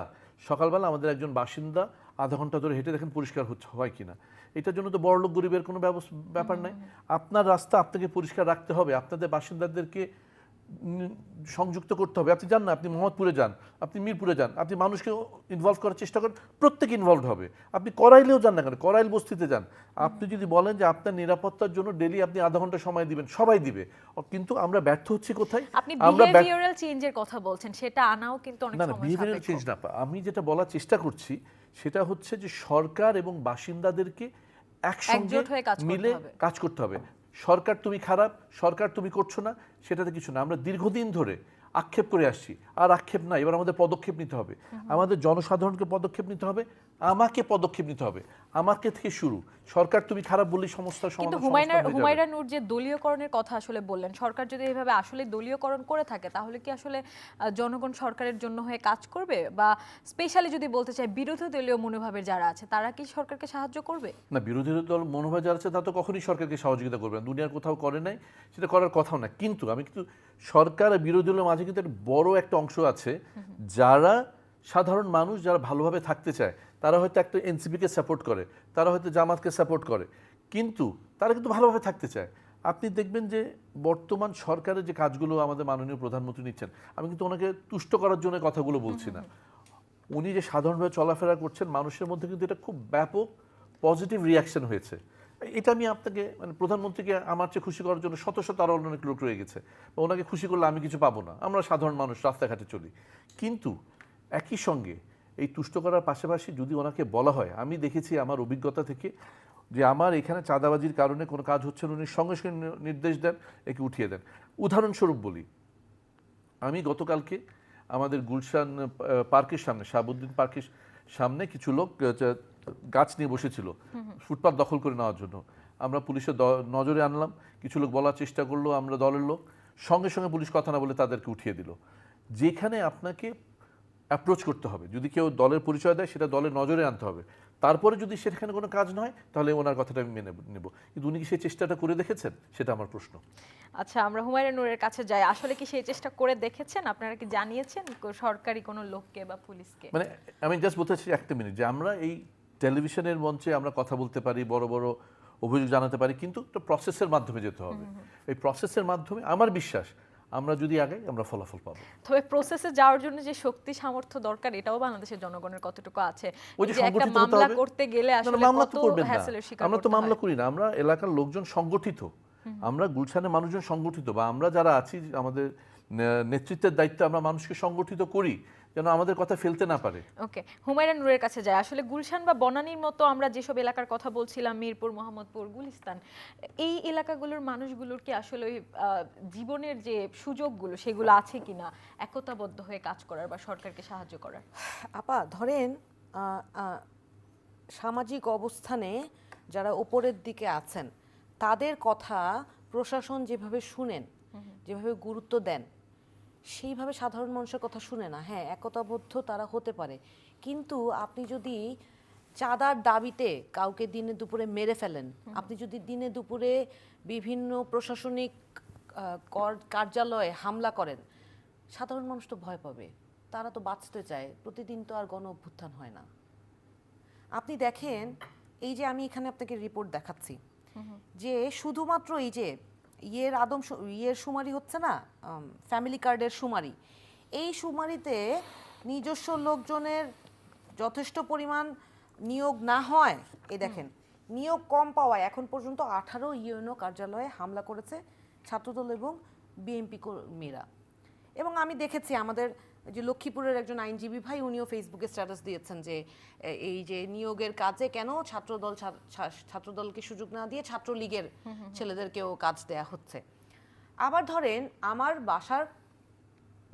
Speaker 2: সকালবেলা আমাদের একজন বাসিন্দা আধা ঘন্টা ধরে হেঁটে দেখেন পরিষ্কার হয় কিনা। এটার জন্য তো বড়লোক গরিবের কোনো ব্যাপার নাই। আপনার রাস্তা আপনাকে পরিষ্কার রাখতে হবে, আপনাদের বাসিন্দাদেরকে সংযুক্ত করতে হবে। আপনি যান না, আপনি মোহাম্মদপুরে যান, আপনি মিরপুরে যান, আপনি মানুষকে ইনভলভ করার চেষ্টা করেন, প্রত্যেকে ইনভলভ হবে। আপনি করাইলেও যান না কেন, করাইল বস্তিতে যান, আপনি যদি বলেন যে আপনার নিরাপত্তার জন্য ডেলি আপনি আধা ঘন্টা সময় দিবেন, সবাই দিবে। কিন্তু আমরা ব্যর্থ হচ্ছি কোথায়?
Speaker 1: আপনি বিহেভিয়ারাল চেঞ্জের কথা বলছেন, সেটা আনাও কিন্তু অনেক সময়
Speaker 2: বিহেভিয়ারাল চেঞ্জ না, আমি যেটা বলার চেষ্টা করছি সেটা হচ্ছে যে সরকার এবং বাসিন্দাদেরকে একসঙ্গে মিলে কাজ করতে হবে। সরকার তুমি খারাপ, সরকার তুমি করছো না, সেটাতে কিছু না। আমরা দীর্ঘদিন ধরে আক্ষেপ করে আসছি, আর আক্ষেপ না, এবার আমাদের পদক্ষেপ নিতে হবে। আমাদের জনসাধারণকে পদক্ষেপ নিতে হবে, আমাকে পদক্ষেপ নিতে হবে, আমাকে থেকে শুরু। সরকার তুমি খারাপ বললেই সমস্যার সমাধান।
Speaker 1: কিন্তু হুমায়রা নূর যে দলীয়করণের কথা আসলে বললেন, সরকার যদি এভাবে আসলে দলীয়করণ করে থাকে, তাহলে কি আসলে জনগণ সরকারের জন্য হয়ে কাজ করবে? বা স্পেশালি যদি বলতে চাই, বিরোধী দলীয় মনোভাবের যারা আছে তারা কি সরকারকে সাহায্য করবে?
Speaker 2: না, বিরোধী দল মনোভাব যারা আছে তারা তো কখনোই সরকারকে সহযোগিতা করবে না, দুনিয়ার কোথাও করে নাই, সেটা করার কথাও না। কিন্তু সরকার আর বিরোধী দলের মাঝে কিন্তু বড় একটা অংশ আছে যারা সাধারণ মানুষ, যারা ভালোভাবে থাকতে চায়, তারা হয়তো একটা এনসিপিকে সাপোর্ট করে, তারা হয়তো জামাতকে সাপোর্ট করে, কিন্তু তারা কিন্তু ভালোভাবে থাকতে চায়। আপনি দেখবেন যে বর্তমান সরকারের যে কাজগুলো আমাদের মাননীয় প্রধানমন্ত্রী নিচ্ছেন, আমি কিন্তু ওনাকে তুষ্ট করার জন্য কথাগুলো বলছি না, উনি যে সাধারণভাবে চলাফেরা করছেন, মানুষের মধ্যে কিন্তু এটা খুব ব্যাপক পজিটিভ রিয়াকশন হয়েছে। এটা আমি আপনাকে, মানে প্রধানমন্ত্রীকে আমার চেয়ে খুশি করার জন্য শত শত আরও অনেক লোক রয়ে গেছে, ওনাকে খুশি করলে আমি কিছু পাবো না, আমরা সাধারণ মানুষ রাস্তাঘাটে চলি। কিন্তু একই সঙ্গে এই তুষ্ট করার পাশাপাশি যদি ওনাকে বলা হয়, আমি দেখেছি আমার অভিজ্ঞতা থেকে যে আমার এখানে চাঁদাবাজির কারণে কোনো কাজ হচ্ছে না, উনি সঙ্গে সঙ্গে নির্দেশ দেন, একে উঠিয়ে দেন। উদাহরণস্বরূপ বলি, আমি গতকালকে আমাদের গুলশান পার্কের সামনে, শাহাবুদ্দিন পার্কের সামনে কিছু লোক গাছ নিয়ে বসেছিল ফুটপাত দখল করে নেওয়ার জন্য। আমরা পুলিশের নজরে আনলাম, কিছু লোক বলার চেষ্টা করলো, আমরা দলের লোক, সঙ্গে সঙ্গে পুলিশ কথা না বলে তাদেরকে উঠিয়ে দিল। যেখানে আপনাকে অ্যাপ্রোচ করতে হবে, যদি কেউ দলের পরিচয় দেয় সেটা দলের নজরে আনতে হবে, তারপরে যদি সেখানে কোনো কাজ না হয় তাহলে ওনার কথাটা আমি মেনে নেব। কিন্তু উনি কি সেই চেষ্টাটা করে দেখেছেন, সেটা আমার প্রশ্ন।
Speaker 1: আচ্ছা, আমরা হুমায়রা নূরের কাছে যাই। আসলে কি সেই চেষ্টা করে দেখেছেন? আপনারা কি জানিয়েছেন সরকারি কোনো লোককে বা পুলিশকে?
Speaker 2: মানে আমি জাস্ট বলতে চাচ্ছি একটা মিনিট, যে আমরা এই টেলিভিশনের মঞ্চে আমরা কথা বলতে পারি, বড় বড় অভিযোগ জানাতে পারি, কিন্তু একটা প্রসেসের মাধ্যমে যেতে হবে। এই প্রসেসের মাধ্যমে আমার বিশ্বাস আমরা যদি আগাই আমরা ফলাফল পাবো।
Speaker 1: তবে প্রসেসে যাওয়ার জন্য যে শক্তি সামর্থ্য দরকার, এটাও বাংলাদেশের জনগণের কতটুকু আছে?
Speaker 2: ওই যে
Speaker 1: যে একটা
Speaker 2: সংগঠিত হতে
Speaker 1: মামলা
Speaker 2: হবে।
Speaker 1: করতে গেলে আসলে
Speaker 2: মামলা
Speaker 1: কত
Speaker 2: তো করবেন না,
Speaker 1: হ্যাসেলের শিকার
Speaker 2: আমরা তো
Speaker 1: করতে
Speaker 2: মামলা
Speaker 1: হয়।
Speaker 2: করি না, আমরা এলাকার লোকজন সংগঠিত, আমরা গুলশানের মানুষজন সংগঠিত, বা আমরা যারা আছি আমাদের নেতৃত্বের দায়িত্বে আমরা মানুষকে সংগঠিত করি যেন আমাদের কথা ফেলতে না পারে।
Speaker 1: ওকে, হুমায়রা নূরের কাছে যায়। আসলে গুলশান বা বনানীর মতো আমরা যেসব এলাকার কথা বলছিলাম, মিরপুর, মোহাম্মদপুর, গুলিস্তান, এই এলাকাগুলোর মানুষগুলোর কি আসলে ওই জীবনের যে সুযোগগুলো সেগুলো আছে কিনা একতাবদ্ধ হয়ে কাজ করার বা সরকারকে সাহায্য করার?
Speaker 3: আপা ধরেন সামাজিক অবস্থানে যারা ওপরের দিকে আছেন তাদের কথা প্রশাসন যেভাবে শুনেন, যেভাবে গুরুত্ব দেন, সেইভাবে সাধারণ মানুষের কথা শুনে না। হ্যাঁ, একতাবদ্ধ তারা হতে পারে, কিন্তু আপনি যদি চাঁদার দাবিতে কাউকে দিনে দুপুরে মেরে ফেলেন, আপনি যদি দিনে দুপুরে বিভিন্ন প্রশাসনিক কার্যালয়ে হামলা করেন, সাধারণ মানুষ তো ভয় পাবে, তারা তো বাঁচতে চায়। প্রতিদিন তো আর গণ অভ্যুত্থান হয় না। আপনি দেখেন, এই যে আমি এখানে আপনাকে রিপোর্ট দেখাচ্ছি, যে শুধুমাত্র এই যে ইয়ের শুমারি হচ্ছে না, ফ্যামিলি কার্ডের শুমারি, এই শুমারিতে নিজস্ব লোকজনের যথেষ্ট পরিমাণ নিয়োগ না হয়, এই দেখেন নিয়োগ কম পাওয়ায় এখন পর্যন্ত 18 ইউএনও কার্যালয়ে হামলা করেছে ছাত্রদল এবং বিএনপি কর্মীরা। এবং আমি দেখেছি আমাদের যে লক্ষ্মীপুরের একজন আইনজীবী ভাই, উনিও ফেসবুকে স্ট্যাটাস দিয়েছেন যে এই যে নিয়োগের কাজে কেন ছাত্রদলকে সুযোগ না দিয়ে ছাত্রলীগের ছেলেদেরকেও কাজ দেয়া হচ্ছে। আবার ধরেন আমার বাসার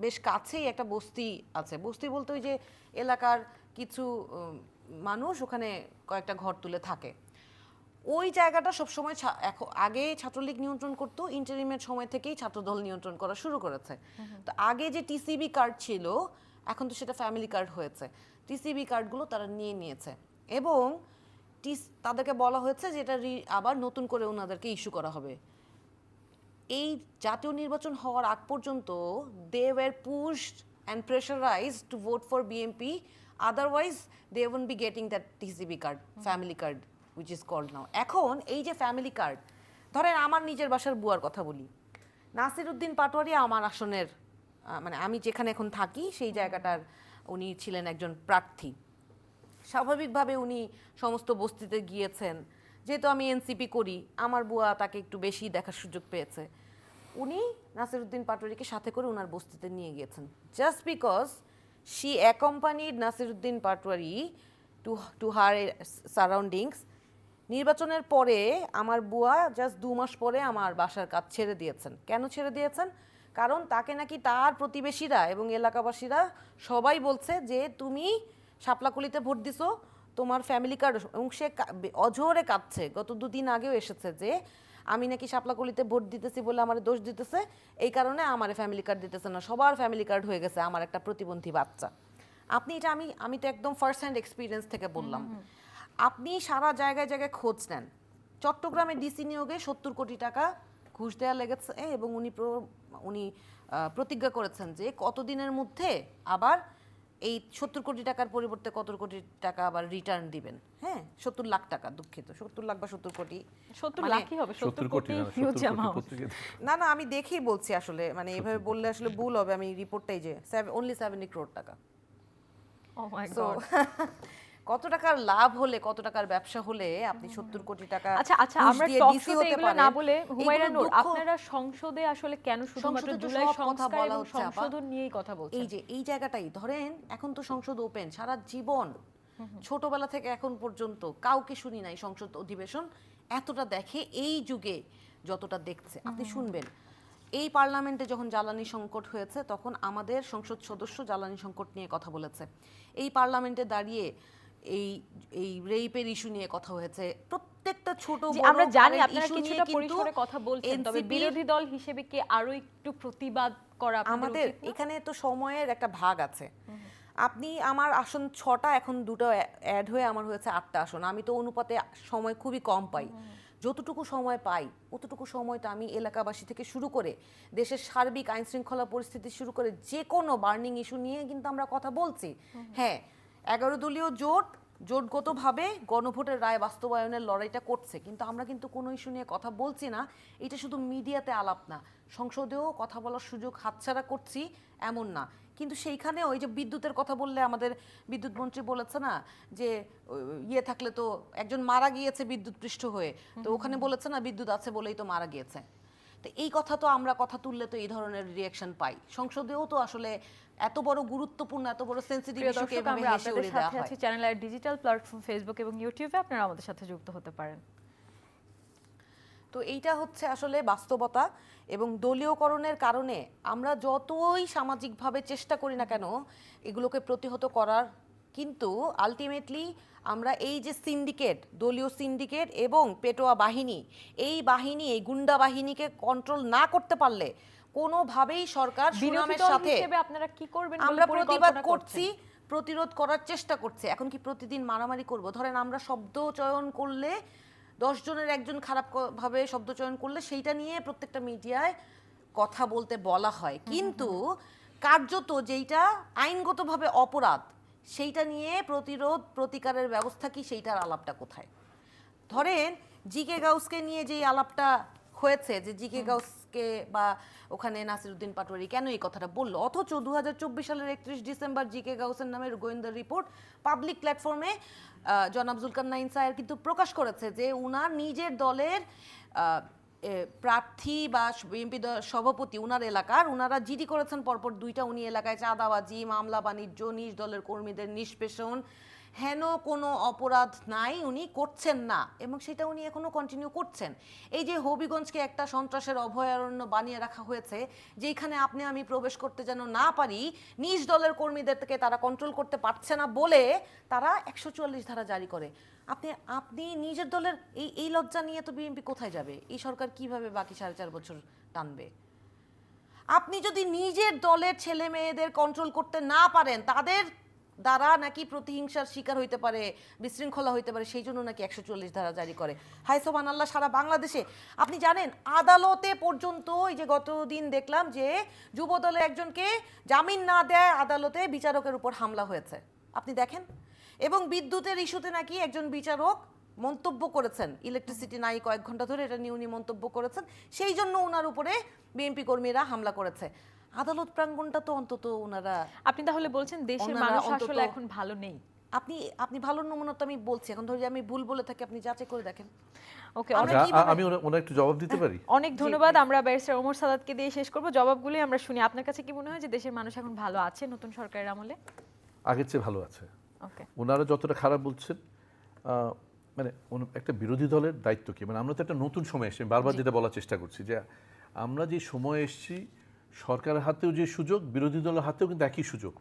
Speaker 3: বেশ কাছেই একটা বস্তি আছে, বস্তি বলতে ওই যে এলাকার কিছু মানুষ ওখানে কয়েকটা ঘর তুলে থাকে। ওই জায়গাটা সবসময় আগে ছাত্রলীগ নিয়ন্ত্রণ করতো, ইন্টারিমের সময় থেকেই ছাত্রদল নিয়ন্ত্রণ করা শুরু করেছে। তো আগে যে টিসিবি কার্ড ছিল, এখন তো সেটা ফ্যামিলি কার্ড হয়েছে। টিসিবি কার্ডগুলো তারা নিয়ে নিয়েছে এবং তাদেরকে বলা হয়েছে যে এটা আবার নতুন করে ওনাদেরকে ইস্যু করা হবে। এই জাতীয় নির্বাচন হওয়ার আগ পর্যন্ত they were pushed and pressurised to vote for BNP, otherwise they won't be getting that TCB card, family card which is called now. এখন এই যে ফ্যামিলি কার্ড, ধরেন আমার নিজের বাসার বুয়ার কথা বলি, নাসিরউদ্দিন পাটোয়ারি আমার আসনের, মানে আমি যেখানে এখন থাকি সেই জায়গাটার উনি ছিলেন একজন প্রার্থী। স্বাভাবিকভাবে উনি সমস্ত বস্তিতে গিয়েছেন, যেহেতু আমি এনসিপি করি আমার বুয়া তাকে একটু বেশি দেখার সুযোগ পেয়েছে। উনি নাসিরউদ্দিন পাটোয়ারিকে সাথে করে ওনার বস্তিতে নিয়ে গিয়েছেন, just because she accompanied Nasiruddin Patwari to her surroundings. নির্বাচনের পরে আমার বুয়া জাস্ট 2 মাস পরে আমার বাসার কাজ ছেড়ে দিয়েছেন। কেন ছেড়ে দিয়েছেন? কারণ তাকে নাকি তার প্রতিবেশীরা এবং এলাকাবাসীরা সবাই বলছে যে তুমি শাপলাকুলিতে ভোট দিছো, তোমার ফ্যামিলি কার্ড, এবং সে অঝোরে কাঁদছে, গত 2 দিন আগেও এসেছে যে আমি নাকি শাপলাকুলিতে ভোট দিতেছি বলে আমার দোষ দিতেছে, এই কারণে আমার ফ্যামিলি কার্ড দিতেছে না, সবার ফ্যামিলি কার্ড হয়ে গেছে, আমার একটা প্রতিবন্ধী বাচ্চা। আপনি এটা আমি তো একদম ফার্স্ট হ্যান্ড এক্সপিরিয়েন্স থেকে বললাম। আপনি সারা জায়গায় জায়গায় খোঁজ নেন, চট্টগ্রামে ডিসি নিয়োগে 70 কোটি টাকা ঘুষ দেওয়া লেগেছে এবং উনি প্রতিজ্ঞা করেছেন যে কতদিনের মধ্যে আবার এই 70 কোটি টাকার পরিবর্তে কত কোটি টাকা আবার রিটার্ন দিবেন। হ্যাঁ, 70 লাখ টাকা, দুঃখিত 70 লাখ বা 70 কোটি,
Speaker 1: 70
Speaker 3: মানে
Speaker 1: লাখই হবে,
Speaker 2: 70 কোটি না, 70
Speaker 1: হিউজ
Speaker 2: কোটি
Speaker 1: অ্যামাউন্ট।
Speaker 2: পত্রিকা।
Speaker 3: না আমি দেখেই বলছি আসলে, মানে এভাবে বললে আসলে ভুল হবে। আমি রিপোর্টটাই যে only 70 crore টাকা।
Speaker 1: ও মাই
Speaker 3: So,
Speaker 1: গড।
Speaker 3: কত টাকার লাভ হলে, কত টাকার ব্যবসা হলে আপনি 70 কোটি টাকা
Speaker 1: আচ্ছা,
Speaker 3: ঘুষ
Speaker 1: আমরা
Speaker 3: দিয়ে
Speaker 1: টক
Speaker 3: DC
Speaker 1: শোতে
Speaker 3: হতে
Speaker 1: এগুলো
Speaker 3: পারেন?
Speaker 1: না বলে হুমায়রা
Speaker 3: এগুলো
Speaker 1: নূর,
Speaker 3: দুঃখ।
Speaker 1: আপনারা সংসদে আসলে কেন শুধুমাত্র
Speaker 3: সংসদে তো
Speaker 1: জুলাই
Speaker 3: সব কথা
Speaker 1: সংস্কার
Speaker 3: বলা
Speaker 1: এবং
Speaker 3: হচ্ছে, আপা।
Speaker 1: সংশোধন নিয়েই কথা বলছেন?
Speaker 3: এই যে এই জায়গাটাই ধরেন, এখন তো সংসদ ওপেন সারা জীবন, ছোটবেলা থেকে এখন পর্যন্ত কাউকে শুনি নাই সংসদ অধিবেশন এতটা দেখে এই যুগে যতটা দেখছে। আপনি শুনবেন এই পার্লামেন্টে যখন জ্বালানি সংকট হয়েছে তখন আমাদের সংসদ সদস্য জ্বালানি সংকট নিয়ে কথা বলেছে। এই পার্লামেন্টে দাঁড়িয়ে এই এই রেইপের ইস্যু নিয়ে কথা হয়েছে। প্রত্যেকটা ছোট
Speaker 1: জি,
Speaker 3: বড়
Speaker 1: আমরা জানি
Speaker 3: কারেন্ট
Speaker 1: আপনারা
Speaker 3: ইস্যু নিয়ে
Speaker 1: কিছুটা
Speaker 3: কিন্তু
Speaker 1: পরিসরে কথা বলছেন, তবে
Speaker 3: NCP
Speaker 1: বিরোধী দল হিসেবে কি আরো একটু প্রতিবাদ করা আপনাদের
Speaker 3: আমাদের
Speaker 1: উচিত না?
Speaker 3: এখানে তো সময়ের একটা ভাগ আছে। আপনি আমার আসন 6টা, এখন 2টো অ্যাড হয়ে আমার হয়েছে 8টা আসন। আমি তো অনুপাতে সময় খুবই কম পাই। যতটুকু সময় পাই অতটুকু সময়টা আমি এলাকাবাসী থেকে শুরু করে দেশের সার্বিক আইন শৃঙ্খলা পরিস্থিতি শুরু করে যে কোনো বার্নিং ইস্যু নিয়ে কিন্তু আমরা কথা বলছি। হ্যাঁ, 11 দলীয় জোটগতভাবে গণভোটের রায় বাস্তবায়নের লড়াইটা করছে, কিন্তু আমরা কিন্তু কোনো ইস্যু নিয়ে কথা বলছি না। এটা শুধু মিডিয়াতে আলাপ না, সংসদেও কথা বলার সুযোগ হাতছাড়া করছি এমন না। কিন্তু সেইখানে ওই যে বিদ্যুতের কথা বললে আমাদের বিদ্যুৎ মন্ত্রী বলেছে না যে ইয়ে থাকলে তো একজন মারা গিয়েছে বিদ্যুৎ পৃষ্ঠ হয়ে, তো ওখানে বলেছে না বিদ্যুৎ আছে বলেই তো মারা গিয়েছে। তো এই কথা তো আমরা কথা তুললে তো এই ধরনের রিয়াকশন পাই। সংসদেও তো আসলে এত বড় গুরুত্বপূর্ণ এত বড় সেনসিটিভ
Speaker 1: প্রিয়
Speaker 3: ইস্যুকে
Speaker 1: দর্শক,
Speaker 3: এভাবে
Speaker 1: আমরা
Speaker 3: হেসে
Speaker 1: আপনাদের
Speaker 3: উড়িয়ে দেওয়া
Speaker 1: সাথে
Speaker 3: হয়।
Speaker 1: আছি চ্যানেলের ডিজিটাল প্ল্যাটফর্ম ফেসবুক এবং ইউটিউবে, আপনারা আমাদের সাথে যুক্ত হতে পারেন।
Speaker 3: তো এইটা হচ্ছে আসলে বাস্তবতা, এবং দলীয়করণের কারণে আমরা যতই সামাজিকভাবে চেষ্টা করি না কেন এগুলোকে প্রতিহত করার, কিন্তু আলটিমেটলি আমরা এই যে সিন্ডিকেট, দলীয় সিন্ডিকেট এবং পেটোয়া বাহিনী, এই গুন্ডা বাহিনীকে কন্ট্রোল না করতে পারলে কোনোভাবেই সরকার
Speaker 1: বিরোধী
Speaker 3: সুনামের
Speaker 1: দল
Speaker 3: সাথে
Speaker 1: হিসেবে আপনারা কি করবেন বলে
Speaker 3: আমরা প্রতিবাদ
Speaker 1: পরিকল্পনা
Speaker 3: করছি,
Speaker 1: করছেন?
Speaker 3: প্রতিরোধ করার চেষ্টা করছি। এখন কি প্রতিদিন মারামারি করব? ধরেন আমরা শব্দ চয়ন করলে 10 জনের একজন খারাপ ভাবে শব্দ চয়ন করলে সেইটা নিয়ে প্রত্যেকটা মিডিয়ায় কথা বলতে বলা হয়, কিন্তু কার্যত যেইটা আইনগতভাবে অপরাধ সেইটা নিয়ে প্রতিরোধ প্রতিকারের ব্যবস্থা কি, সেইটার আলাপটা কোথায়? ধরেন জিকে গাউসকে নিয়ে যেই আলাপটা হয়েছে, যে জিকে গাউসকে বা ওখানে নাসিরউদ্দিন পাটোয়ারি কেন এই কথাটা বললো, অথচ 2024 সালের 31 ডিসেম্বর জিকে গাউসের নামের গোয়েন্দা রিপোর্ট পাবলিক প্ল্যাটফর্মে জনাব জুলকারনাইন স্যার কিন্তু প্রকাশ করেছে যে উনার নিজের দলের প্রার্থী বা বিএনপি সভাপতি উনার এলাকার, উনারা জিডি করেছেন পরপর 2টা, উনি এলাকায় চাঁদাবাজি, মামলা বাণিজ্য, নিজ দলের কর্মীদের নিষ্পেষণ, হেন কোনো অপরাধ নাই, উনি করছেন না, এবং সেটা উনি এখনো কন্টিনিউ করছেন। এই যে হবিগঞ্জকে একটা সন্ত্রাসের অভয়ারণ্য বানিয়ে রাখা হয়েছে, যেখানে আপনি আমি প্রবেশ করতে যেন না পারি, নিজ দলের কর্মীদেরকে তারা কন্ট্রোল করতে পারছে না বলে তারা 144 ধারা জারি করে। আপনি নিজের দলের এই লজ্জা নিয়ে তো বিএনপি কোথায় যাবে? এই সরকার কিভাবে বাকি 4.5 বছর টানবে? আপনি যদি নিজের দলের ছেলে মেয়েদের কন্ট্রোল করতে না পারেন, তাদের দ্বারা নাকি প্রতিহিংসার শিকার হইতে পারে, বিশৃঙ্খলা হইতে পারে, সেই জন্য নাকি 144 ধারা জারি করে। হাই সুবহানাল্লাহ, সারা বাংলাদেশে আপনি জানেন আদালতে পর্যন্ত, এই যে গতদিন দেখলাম যে যুব দলের একজনকে জামিন না দেয় আদালতে বিচারকের উপর হামলা হয়েছে, আপনি দেখেন। এবং বিদ্যুতের ইস্যুতে নাকি একজন বিচারক মন্তব্য করেছেন, ইলেকট্রিসিটি নাই কয়েক ঘন্টা ধরে, এটা নিয়ে উনি মন্তব্য করেছেন, সেই জন্য ওনার উপরে বিএনপি কর্মীরা হামলা করেছে। আদালত প্রাঙ্গণটা তো অন্তত ওনারা,
Speaker 1: আপনি তাহলে বলছেন দেশের
Speaker 3: ওনারা
Speaker 1: মানুষ
Speaker 3: অন্তত-
Speaker 1: আসলে এখন ভালো নেই?
Speaker 3: আপনি ভালো নমুনা তো আমি বলছি, এখন ধরে আমি ভুল বলে থাকি আপনি যাচাই করে দেখেন।
Speaker 1: ওকে,
Speaker 3: আমরা
Speaker 1: অনেক
Speaker 3: কিভাবে-
Speaker 2: আমি ওনার একটু জবাব দিতে পারি?
Speaker 1: অনেক ধন্যবাদ। আমরা ব্যারিস্টার ওমর সাদাতকে দিয়ে শেষ করব, জবাবগুলি আমরা শুনি। আপনার কাছে কি মনে হয় যে দেশের মানুষ এখন ভালো আছে নতুন সরকারের আমলে?
Speaker 2: আগের চেয়ে ভালো আছে।
Speaker 1: ওকে,
Speaker 2: ওনারা যতটা খারাপ বলছেন, মানে একটা বিরোধী দলের দায়িত্ব কি, মানে আমরা তো একটা নতুন সময় এসেছি, বারবার যেটা বলার চেষ্টা করছি যে আমরা যে সময় এসেছি, সরকারের হাতেও যে সুযোগ, বিরোধী দলের হাতেও কিন্তু একই সুযোগ,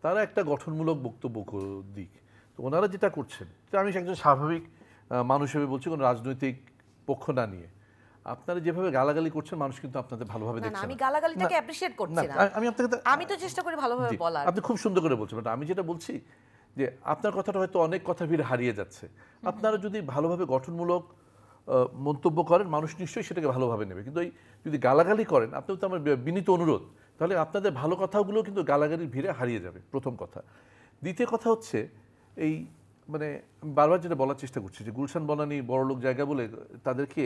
Speaker 2: তারা একটা গঠনমূলক বক্তব্য দিক। তো ওনারা যেটা করছেন, আমি একজন স্বাভাবিক মানুষ হিসেবে বলছি, কোনো রাজনৈতিক পক্ষ না নিয়ে, আপনারা যেভাবে গালাগালি করছেন মানুষ কিন্তু আপনাদের ভালোভাবে
Speaker 3: না না,
Speaker 2: দেখছে
Speaker 3: আমি
Speaker 2: না।
Speaker 3: গালাগালিটাকে অ্যাপ্রিশিয়েট করছি না,
Speaker 2: আমি আপনাকে
Speaker 3: আমি তো চেষ্টা করি ভালোভাবে
Speaker 2: জি,
Speaker 3: বলার।
Speaker 2: আপনি খুব সুন্দর করে বলছেন, বাট আমি যেটা বলছি যে আপনার কথাটা হয়তো অনেক কথা ভিড় হারিয়ে যাচ্ছে। আপনারা যদি ভালোভাবে গঠনমূলক মন্তব্য করেন, মানুষ নিশ্চয়ই সেটাকে ভালোভাবে নেবে, কিন্তু এই যদি গালাগালি করেন, আপনার তো আমার বিনীত অনুরোধ, তাহলে আপনাদের ভালো কথাগুলো কিন্তু গালাগালির ভিড়ে হারিয়ে যাবে, প্রথম কথা। দ্বিতীয় কথা হচ্ছে, এই মানে আমি বারবার যেটা বলার চেষ্টা করছি যে গুলশান বনানী বড়লোক জায়গা বলে তাদেরকে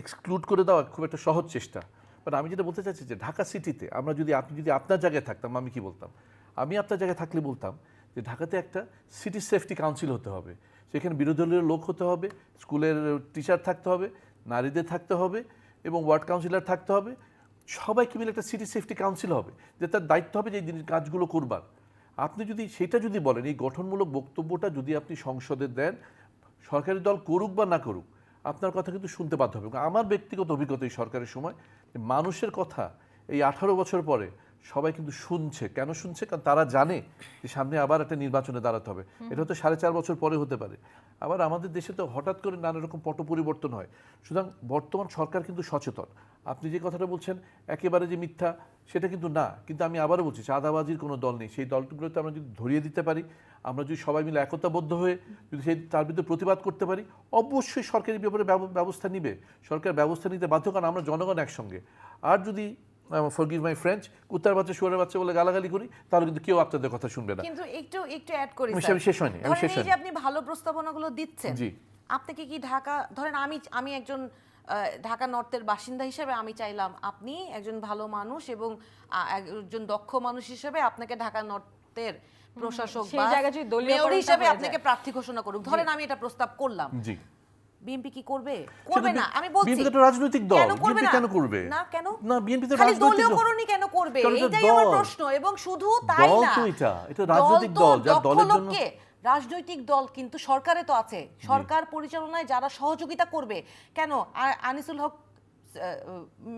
Speaker 2: এক্সক্লুড করে দেওয়া খুব একটা সহজ চেষ্টা। বাট আমি যেটা বলতে চাইছি যে ঢাকা সিটিতে আপনি যদি আপনার জায়গায় থাকতাম, আমি কি বলতাম, আমি আপনার জায়গায় থাকলে বলতাম যে ঢাকাতে একটা সিটি সেফটি কাউন্সিল হতে হবে, সেখানে বিরোধী দলীয় লোক হতে হবে, স্কুলের টিচার থাকতে হবে, নারীদের থাকতে হবে, এবং ওয়ার্ড কাউন্সিলর থাকতে হবে, সবাইকে মিলে একটা সিটি সেফটি কাউন্সিল হবে, যে তার দায়িত্ব হবে যে এই কাজগুলো করবার। আপনি যদি সেটা যদি বলেন, এই গঠনমূলক বক্তব্যটা যদি আপনি সংসদে দেন, সরকারি দল করুক বা না করুক, আপনার কথা কিন্তু শুনতে বাধ্য হবে। আমার ব্যক্তিগত অভিজ্ঞতা এই সরকারের সময় যে মানুষের কথা এই 18 বছর পরে সবাই কিন্তু শুনছে। কেন শুনছে? কারণ তারা জানে যে সামনে আবার একটা নির্বাচনে দাঁড়াতে হবে। এটা হয়তো 4.5 বছর পরে হতে পারে। আবার আমাদের দেশে তো হঠাৎ করে নানা রকম পট পরিবর্তন হয়। সুতরাং বর্তমান সরকার কিন্তু সচেতন। আপনি যে কথাটা বলছেন একেবারে যে মিথ্যা সেটা কিন্তু না। কিন্তু আমি আবারও বলছি, চাঁদাবাজির কোনো দল নেই। সেই দলগুলোতে আমরা যদি ধরিয়ে দিতে পারি, আমরা যদি সবাই মিলে একতাবদ্ধ হয়ে যদি তার বিরুদ্ধে প্রতিবাদ করতে পারি, অবশ্যই সরকারি ব্যাপারে ব্যবস্থা নিবে। সরকার ব্যবস্থা নিতে বাধ্য, কারণ আমরা জনগণ একসঙ্গে। আর যদি ফরগিভ মাই ফ্রেঞ্চ, কুত্তার বাচ্চা শুয়ারের বাচ্চা বলে গালাগালি করি, তাহলে কিন্তু কেউ আপনাদের কথা শুনবে না।
Speaker 3: কিন্তু একটু অ্যাড করি
Speaker 2: আমি
Speaker 3: স্যার।
Speaker 2: শেষ হয়নি, আমি শেষ
Speaker 3: ধরেন এই যে
Speaker 2: হয়নি।
Speaker 3: আপনি ভালো প্রস্তাবনাগুলো দিচ্ছেন,
Speaker 2: জি।
Speaker 3: আপনাকে কি ঢাকা, ধরেন আমি একজন ঢাকা নর্থের বাসিন্দা হিসেবে আমি চাইলাম আপনি একজন ভালো মানুষ এবং একজন দক্ষ মানুষ হিসেবে আপনাকে ঢাকা নর্থের প্রশাসক
Speaker 1: সেই
Speaker 3: বা
Speaker 1: জায়গায় যদি দলীয়
Speaker 3: মেয়র
Speaker 1: করণটা
Speaker 3: হিসেবে
Speaker 1: হয়ে
Speaker 3: আপনাকে
Speaker 1: যায়।
Speaker 3: প্রার্থী ঘোষণা করুক, ধরেন আমি এটা প্রস্তাব করলাম,
Speaker 2: জি।
Speaker 3: বিএনপি কি করবে? করবে না। আমি বলছি
Speaker 2: বিএনপি তো রাজনৈতিক দল,
Speaker 3: কেন করবে
Speaker 2: বিএনপি
Speaker 3: না?
Speaker 2: কেন করবে?
Speaker 3: না কেন?
Speaker 2: না, বিএনপি তো
Speaker 3: খালি
Speaker 2: রাজনৈতিক দল।
Speaker 3: দলীয়করণই কেন করবে?
Speaker 2: কারণ এটা
Speaker 3: এইটাই আমার
Speaker 2: দল।
Speaker 3: প্রশ্ন। এবং শুধু তাই
Speaker 2: দল
Speaker 3: না,
Speaker 2: তো এটা রাজনৈতিক
Speaker 3: তো
Speaker 2: দল, যার
Speaker 3: দক্ষ
Speaker 2: দলের জন্য
Speaker 3: লোককে, রাজনৈতিক দল কিন্তু সরকারে তো আছে, সরকার পরিচালনায় যারা সহযোগিতা করবে। কেন আনিসুল হক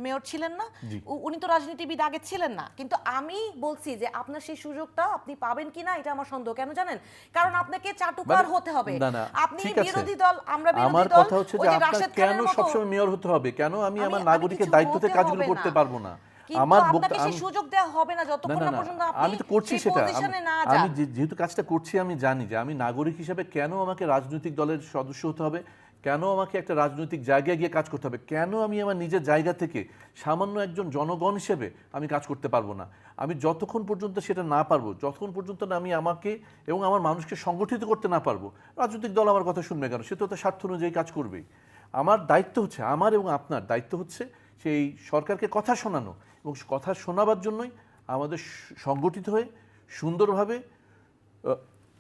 Speaker 3: মেয়র ছিলেন না?
Speaker 2: জি।
Speaker 3: উনি তো রাজনীতিবিদ আগে ছিলেন না। কিন্তু আমি বলছি যে আপনার সেই সুযোগটা আপনি পাবেন কিনা এটা আমার সন্দেহ। কেন জানেন? কারণ আপনাকে চাটুকার হতে হবে।
Speaker 2: না,
Speaker 3: আপনি
Speaker 2: ঠিক আছে।
Speaker 3: বিরোধী দল, আমরা বিরোধী
Speaker 2: আমার
Speaker 3: দল,
Speaker 2: কথা হচ্ছে
Speaker 3: ওই
Speaker 2: যে
Speaker 3: যে
Speaker 2: আপনার
Speaker 3: রাশেদ
Speaker 2: কেন
Speaker 3: খানের মতো।
Speaker 2: সবসময় মেয়র হতে হবে? কেন আমি আমার
Speaker 3: আমি
Speaker 2: নাগরিকের
Speaker 3: কিছু
Speaker 2: দায়িত্বতে
Speaker 3: হতে
Speaker 2: কাজগুলো
Speaker 3: হবে
Speaker 2: করতে
Speaker 3: না।
Speaker 2: পারবো না?
Speaker 3: কিন্তু
Speaker 2: আমার
Speaker 3: আপনাকে সেই সুযোগ দেওয়া হবে না যতক্ষণ না পর্যন্ত আপনি
Speaker 2: আমি তো করছি
Speaker 3: সেই
Speaker 2: সেটা।
Speaker 3: পজিশনে না
Speaker 2: আমি
Speaker 3: যান।
Speaker 2: যেহেতু কাজটা করছি, আমি জানি যে আমি নাগরিক হিসেবে কেন আমাকে রাজনৈতিক দলের সদস্য হতে হবে, কেন আমাকে একটা রাজনৈতিক জায়গায় গিয়ে কাজ করতে হবে, কেন আমি আমার নিজের জায়গা থেকে সামান্য একজন জনগণ হিসেবে আমি কাজ করতে পারবো না। আমি যতক্ষণ পর্যন্ত সেটা না পারবো, যতক্ষণ পর্যন্ত না আমি আমাকে এবং আমার মানুষকে সংগঠিত করতে না পারবো, রাজনৈতিক দল আমার কথা শুনবে কেন? সে তো তার স্বার্থ অনুযায়ী কাজ করবেই। আমার দায়িত্ব হচ্ছে, আমার এবং আপনার দায়িত্ব হচ্ছে সেই সরকারকে কথা শোনানো, এবং কথা শোনাবার জন্যই আমাদের সংগঠিত হয়ে সুন্দরভাবে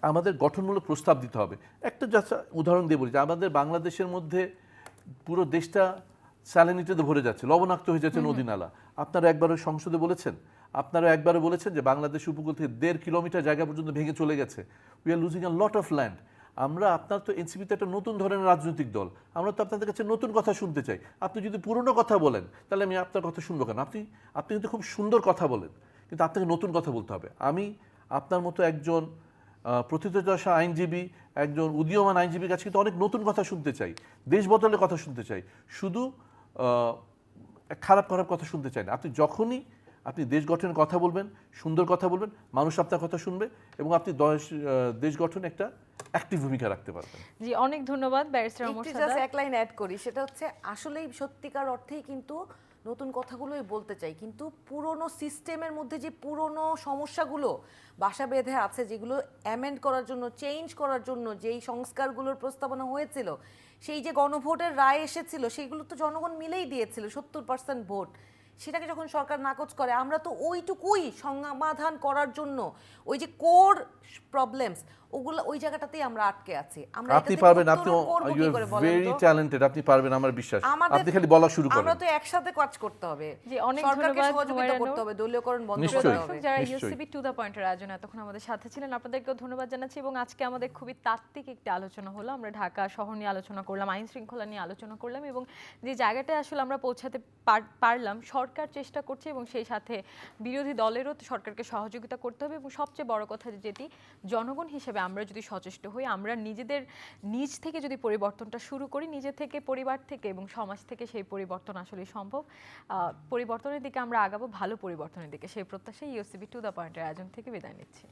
Speaker 2: আমাদের গঠনমূলক প্রস্তাব দিতে হবে। একটা জাস্ট উদাহরণ দিয়ে বলি যে আমাদের বাংলাদেশের মধ্যে পুরো দেশটা স্যালিনিটিতে ভরে যাচ্ছে, লবণাক্ত হয়ে যাচ্ছে নদী নালা। আপনারা একবারও সংসদে বলেছেন, আপনারা একবারও বলেছেন যে বাংলাদেশ উপকূল থেকে 1.5 কিলোমিটার জায়গা পর্যন্ত ভেঙে চলে গেছে। We are losing a lot of land. আমরা, আপনার তো এনসিপিতে একটা নতুন ধরনের রাজনৈতিক দল, আমরা তো আপনাদের কাছে নতুন কথা শুনতে চাই। আপনি যদি পুরনো কথা বলেন তাহলে আমি আপনার কথা শুনবো কেন? আপনি কিন্তু খুব সুন্দর কথা বলেন, কিন্তু আপনাকে নতুন কথা বলতে হবে। আমি আপনার মতো একজন প্রথিতযশা আইনজীবী, একজন উদীয়মান আইনজীবীর কাছে কিন্তু অনেক নতুন কথা শুনতে চাই, দেশ বদলের কথা শুনতে চাই, শুধু খারাপ কথা শুনতে চাই না। যখনই আপনি দেশ গঠনের কথা বলবেন, সুন্দর কথা বলবেন, মানুষ আপনার কথা শুনবে এবং আপনি দেশ গঠনে একটা অ্যাক্টিভ ভূমিকা রাখতে পারবেন।
Speaker 1: জি, অনেক ধন্যবাদ ব্যারিস্টার
Speaker 3: একটু
Speaker 1: মোর্শেদা।
Speaker 3: জাস্ট এক লাইন অ্যাড করি, সেটা হচ্ছে আসলেই সত্যিকার অর্থেই কিন্তু নতুন কথাগুলোই বলতে চাই, কিন্তু পুরনো সিস্টেমের মধ্যে যে পুরনো সমস্যাগুলো বাসা বেঁধে আছে, যেগুলো অ্যামেন্ড করার জন্য, চেঞ্জ করার জন্য যেই সংস্কারগুলোর প্রস্তাবনা হয়েছিল, সেই যে গণভোটের রায় এসেছিল, সেইগুলো তো জনগণ মিলেই দিয়েছিল 70% ভোট। সেটাকে যখন সরকার নাকচ করে, আমরা তো ওইটুকুই সমাধান করার জন্য, ওই যে কোর প্রবলেমস, ওগুলো ওই জায়গাটাতেই আমরা আটকে আছি। আমরা
Speaker 2: আপনি পারবেন, আপনি
Speaker 3: ইউ আর
Speaker 2: ভেরি ট্যালেন্টেড, আপনি পারবেন, আমার বিশ্বাস। আপনি খালি বলা শুরু করেন।
Speaker 3: আমরা তো একসাথে কাজ করতে হবে।
Speaker 1: জি, অনেক
Speaker 3: সরকারকে
Speaker 1: ধন্যবাদ
Speaker 3: সহযোগিতা
Speaker 1: হুমায়ুন।
Speaker 3: করতে হবে, দলীয়করণ বন্ধ
Speaker 2: নিশ্চয়ই।
Speaker 3: করতে
Speaker 1: দর্শক
Speaker 3: হবে।
Speaker 1: যারা
Speaker 2: নিশ্চয়ই।
Speaker 1: ইউসিবি টু দ্য পয়েন্টের আয়োজনে এতক্ষণ আমাদের সাথে ছিলেন, আপনাদেরকেও ধন্যবাদ জানাচ্ছি। এবং আজকে আমাদের খুবই তাত্ত্বিক একটি আলোচনা হলো। আমরা ঢাকা শহর নিয়ে আলোচনা করলাম, আইন শৃঙ্খলা নিয়ে আলোচনা করলাম, এবং যে জায়গাটায় আসলে আমরা পৌঁছাতে পারলাম, সরকার চেষ্টা করছে এবং সেই সাথে বিরোধী দলেরও সরকারকে সহযোগিতা করতে হবে। এবং সবচেয়ে বড় কথা যেটি, জনগণ হিসেবে আমরা যদি সচেষ্ট হই, আমরা নিজেদের নিজ থেকে যদি পরিবর্তনটা শুরু করি, নিজে থেকে, পরিবার থেকে এবং সমাজ থেকে, সেই পরিবর্তন আসলে সম্ভব। পরিবর্তনের দিকে আমরা আগাবো, ভালো পরিবর্তনের দিকে, সেই প্রত্যাশায় ইউসিবি টু দ্য পয়েন্টের আয়োজন থেকে বিদায় নিচ্ছি।